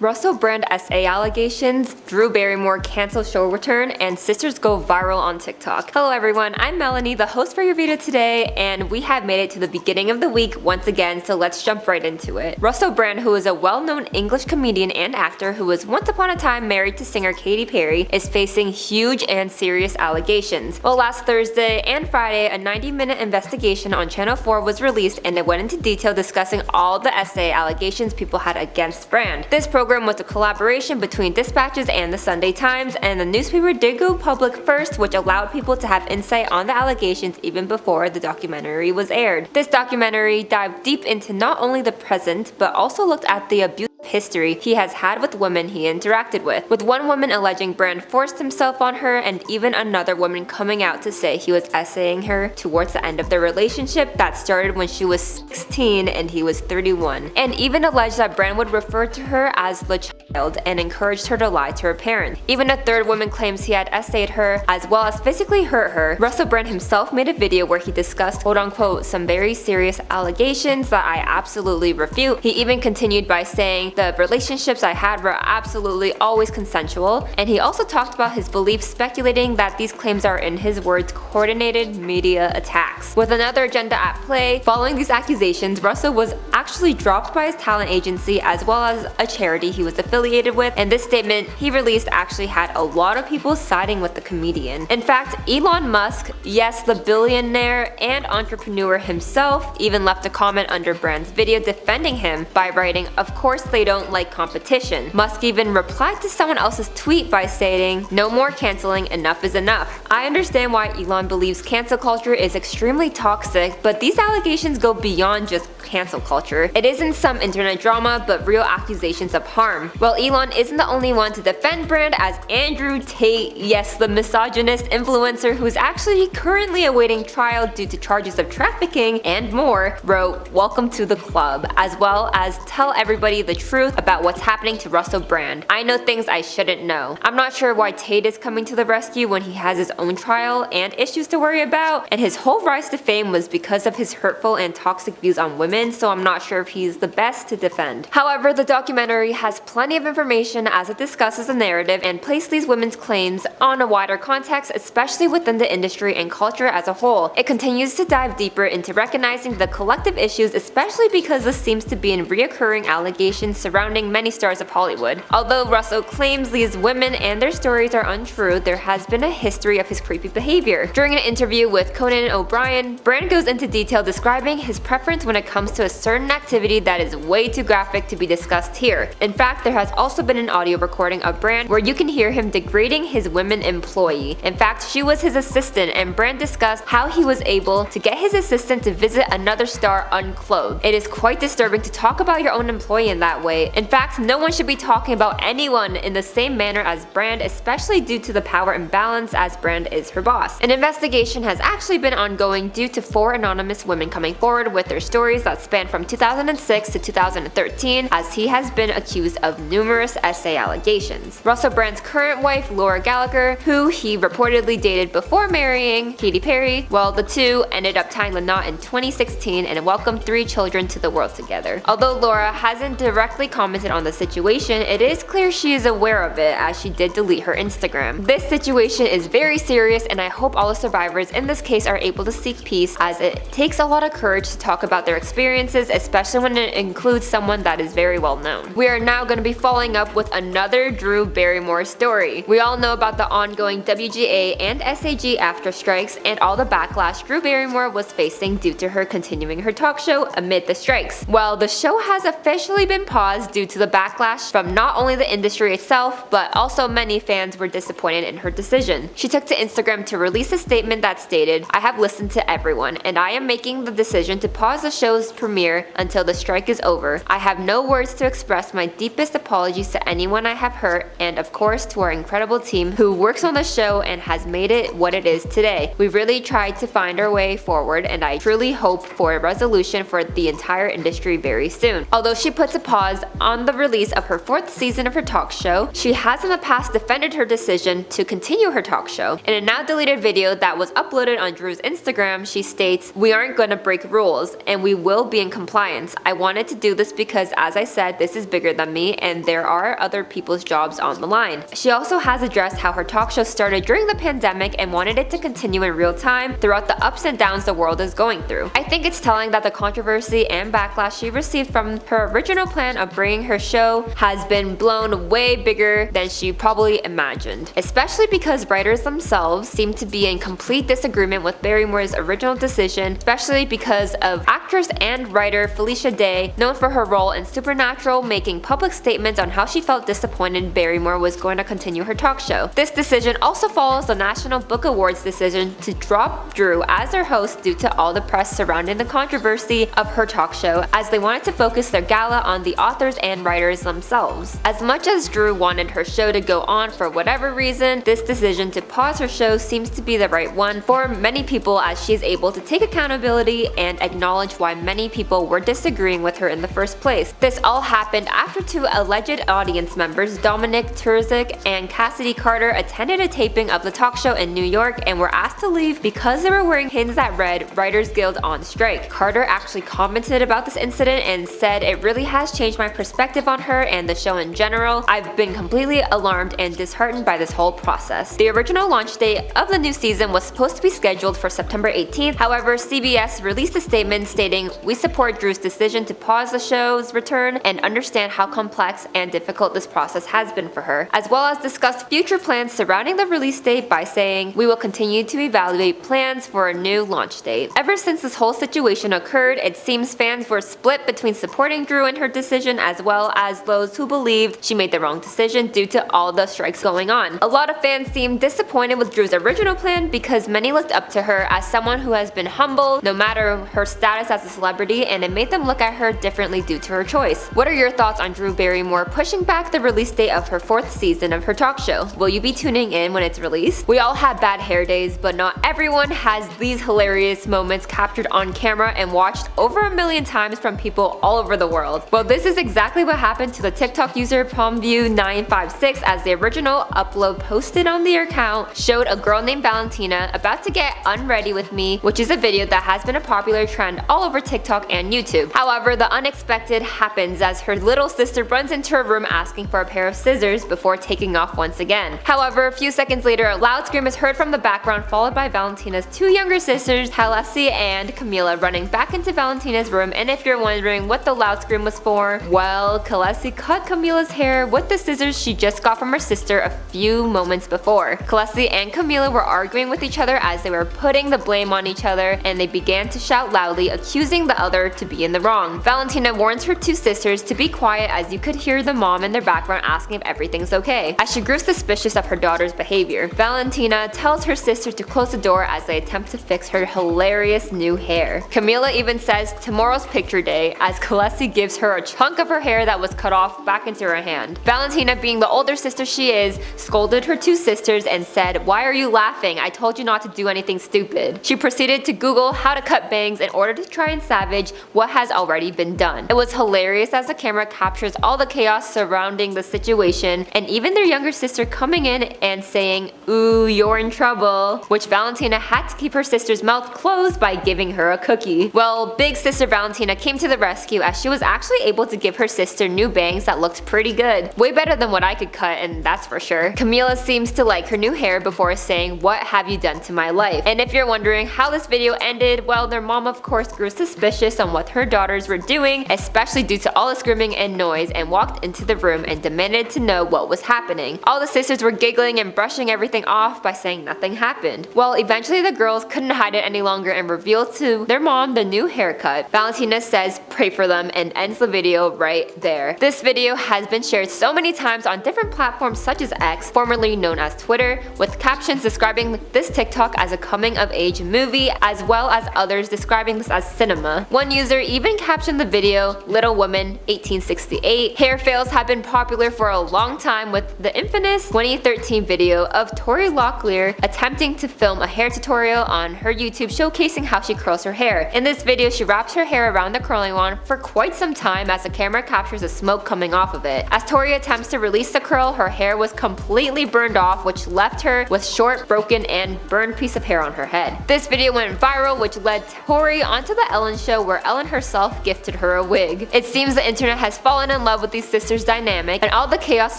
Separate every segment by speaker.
Speaker 1: Russel brand SA allegations, Drew Barrymore cancels show return, and sisters go viral on TikTok. Hello everyone, I'm Melanie, the host for your video today, and we have made it to the beginning of the week once again, so let's jump right into it. Russel Brand, who is a well-known English comedian and actor who was once upon a time married to singer Katy Perry, is facing huge and serious allegations. Well, last Thursday and Friday, a 90-minute investigation on Channel 4 was released, and it went into detail discussing all the SA allegations people had against Brand. This program was a collaboration between Dispatches and the Sunday Times, and the newspaper did go public first, which allowed people to have insight on the allegations even before the documentary was aired. This documentary dived deep into not only the present, but also looked at the abuse history he has had with women he interacted with one woman alleging Brand forced himself on her, and even another woman coming out to say he was essaying her towards the end of their relationship that started when she was 16 and he was 31, and even alleged that Brand would refer to her as the child and encouraged her to lie to her parents. Even a third woman claims he had essayed her as well as physically hurt her. Russel Brand himself made a video where he discussed quote-unquote some very serious allegations that I absolutely refute. He even continued by saying, "The relationships I had were absolutely always consensual," and he also talked about his beliefs, speculating that these claims are, in his words, coordinated media attacks. With another agenda at play, following these accusations, Russel was actually dropped by his talent agency as well as a charity he was affiliated with, and this statement he released actually had a lot of people siding with the comedian. In fact, Elon Musk, yes, the billionaire and entrepreneur himself, even left a comment under Brand's video defending him by writing, "Of course they don't like competition." Musk even replied to someone else's tweet by stating, "No more canceling, enough is enough." I understand why Elon believes cancel culture is extremely toxic, but these allegations go beyond just cancel culture. It isn't some internet drama, but real accusations of harm. Well, Elon isn't the only one to defend Brand, as Andrew Tate, yes, the misogynist influencer who is actually currently awaiting trial due to charges of trafficking and more, wrote, "Welcome to the club," as well as "Tell everybody the truth about what's happening to Russel Brand. I know things I shouldn't know." I'm not sure why Tate is coming to the rescue when he has his own trial and issues to worry about, and his whole rise to fame was because of his hurtful and toxic views on women, so I'm not sure if he's the best to defend. However, the documentary has plenty of information as it discusses the narrative and places these women's claims on a wider context, especially within the industry and culture as a whole. It continues to dive deeper into recognizing the collective issues, especially because this seems to be in reoccurring allegations surrounding many stars of Hollywood. Although Russell claims these women and their stories are untrue, there has been a history of his creepy behavior. During an interview with Conan O'Brien, Brand goes into detail describing his preference when it comes to a certain activity that is way too graphic to be discussed here. In fact, there has also been an audio recording of Brand where you can hear him degrading his women employee. In fact, she was his assistant, and Brand discussed how he was able to get his assistant to visit another star unclothed. It is quite disturbing to talk about your own employee in that way. In fact, no one should be talking about anyone in the same manner as Brand, especially due to the power imbalance as Brand is her boss. An investigation has actually been ongoing due to 4 anonymous women coming forward with their stories that span from 2006 to 2013, as he has been accused of numerous SA allegations. Russel Brand's current wife, Laura Gallagher, who he reportedly dated before marrying Katy Perry, well, the two ended up tying the knot in 2016 and welcomed 3 children to the world together. Although Laura hasn't directly commented on the situation, it is clear she is aware of it, as she did delete her Instagram. This situation is very serious, and I hope all the survivors in this case are able to seek peace, as it takes a lot of courage to talk about their experiences, especially when it includes someone that is very well known. We are now going to be following up with another Drew Barrymore story. We all know about the ongoing WGA and SAG after strikes and all the backlash Drew Barrymore was facing due to her continuing her talk show amid the strikes. Well, the show has officially been paused due to the backlash from not only the industry itself, but also many fans were disappointed in her decision. She took to Instagram to release a statement that stated, "I have listened to everyone, and I am making the decision to pause the show's premiere until the strike is over. I have no words to express my deepest apologies to anyone I have hurt, and of course to our incredible team who works on the show and has made it what it is today. We really tried to find our way forward, and I truly hope for a resolution for the entire industry very soon." Although she puts a pause on the release of her 4th season of her talk show. She has in the past defended her decision to continue her talk show. In a now deleted video that was uploaded on Drew's Instagram, she states, "We aren't gonna break rules, and we will be in compliance. I wanted to do this because, as I said, this is bigger than me, and there are other people's jobs on the line." She also has addressed how her talk show started during the pandemic and wanted it to continue in real time throughout the ups and downs the world is going through. "I think it's telling that the controversy and backlash she received from her original plan of bringing her show has been blown way bigger than she probably imagined, especially because writers themselves seem to be in complete disagreement with Barrymore's original decision, especially because of actress and writer Felicia Day, known for her role in Supernatural, making public statements on how she felt disappointed Barrymore was going to continue her talk show. This decision also follows the National Book Awards decision to drop Drew as their host due to all the press surrounding the controversy of her talk show, as they wanted to focus their gala on the authors and writers themselves. As much as Drew wanted her show to go on for whatever reason, this decision to pause her show seems to be the right one for many people, as she is able to take accountability and acknowledge why many people were disagreeing with her in the first place. This all happened after 2 alleged audience members, Dominic Turzik and Cassidy Carter, attended a taping of the talk show in New York and were asked to leave because they were wearing pins that read "Writers Guild on Strike." Carter actually commented about this incident and said, "It really has changed my perspective on her and the show in general. I've been completely alarmed and disheartened by this whole process." The original launch date of the new season was supposed to be scheduled for September 18th. However, CBS released a statement stating, "We support Drew's decision to pause the show's return and understand how complex and difficult this process has been for her," as well as discussed future plans surrounding the release date by saying, "We will continue to evaluate plans for a new launch date." Ever since this whole situation occurred, it seems fans were split between supporting Drew in her decision as well as those who believed she made the wrong decision due to all the strikes going on. A lot of fans seemed disappointed with Drew's original plan because many looked up to her as someone who has been humble no matter her status as a celebrity, and it made them look at her differently due to her choice. What are your thoughts on Drew Barrymore pushing back the release date of her 4th season of her talk show? Will you be tuning in when it's released? We all have bad hair days, but not everyone has these hilarious moments captured on camera and watched over 1 million times from people all over the world. Well, this is exactly what happened to the TikTok user PalmView956, as the original upload posted on their account showed a girl named Valentina about to get unready with me, which is a video that has been a popular trend all over TikTok and YouTube. However, the unexpected happens as her little sister runs into her room asking for a pair of scissors before taking off once again. However, a few seconds later, a loud scream is heard from the background, followed by Valentina's 2 younger sisters, Halessi and Camila, running back into Valentina's room. And if you're wondering what the loud scream was for, well, Halessi cut Camila's hair with the scissors she just got from her sister a few moments before. Halessi and Camila were arguing with each other as they were putting the blame on each other, and they began to shout loudly, accusing the other to be in the wrong. Valentina warns her 2 sisters to be quiet, as you could hear the mom in their background asking if everything's okay, as she grew suspicious of her daughter's behavior. Valentina tells her sister to close the door as they attempt to fix her hilarious new hair. Camila even says tomorrow's picture day, as Halessi gives her a chunk of her hair that was cut off back into her hand. Valentina, being the older sister she is, scolded her 2 sisters and said, "Why are you laughing? I told you not to do anything stupid." She proceeded to Google how to cut bangs in order to try and salvage what has already been done. It was hilarious as the camera captures all the chaos surrounding the situation, and even their younger sister coming in and saying, "Ooh, you're in trouble," which Valentina had to keep her sister's mouth closed by giving her a cookie. Well, big sister Valentina came to the rescue, as she was actually able to give her sister new bangs that looked pretty good. Way better than what I could cut, and that's for sure. Camila seems to like her new hair before saying, "What have you done to my life?" And if you're wondering how this video ended, well, their mom of course grew suspicious on what her daughters were doing, especially due to all the screaming and noise, and walked into the room and demanded to know what was happening. All the sisters were giggling and brushing everything off by saying nothing happened. Well, eventually the girls couldn't hide it any longer and revealed to their mom the new haircut. Valentina says pray for them and ends the video right there. This video has been shared so many times on different platforms such as X, formerly known as Twitter, with captions describing this TikTok as a coming of age movie, as well as others describing this as cinema. One user even captioned the video, "Little Woman 1868. Hair fails have been popular for a long time," with the infamous 2013 video of Tori Locklear attempting to film a hair tutorial on her YouTube showcasing how she curls her hair. In this video, she wraps her hair around the curling wand for quite some time as the camera camera captures the smoke coming off of it. As Tori attempts to release the curl, her hair was completely burned off, which left her with short, broken, and burned piece of hair on her head. This video went viral, which led Tori onto the Ellen show, where Ellen herself gifted her a wig. It seems the internet has fallen in love with these sisters' dynamic and all the chaos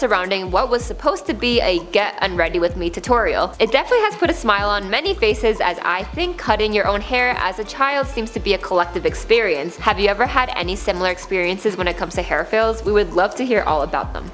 Speaker 1: surrounding what was supposed to be a get unready with me tutorial. It definitely has put a smile on many faces, as I think cutting your own hair as a child seems to be a collective experience. Have you ever had any similar experiences when it comes to hair fails? We would love to hear all about them.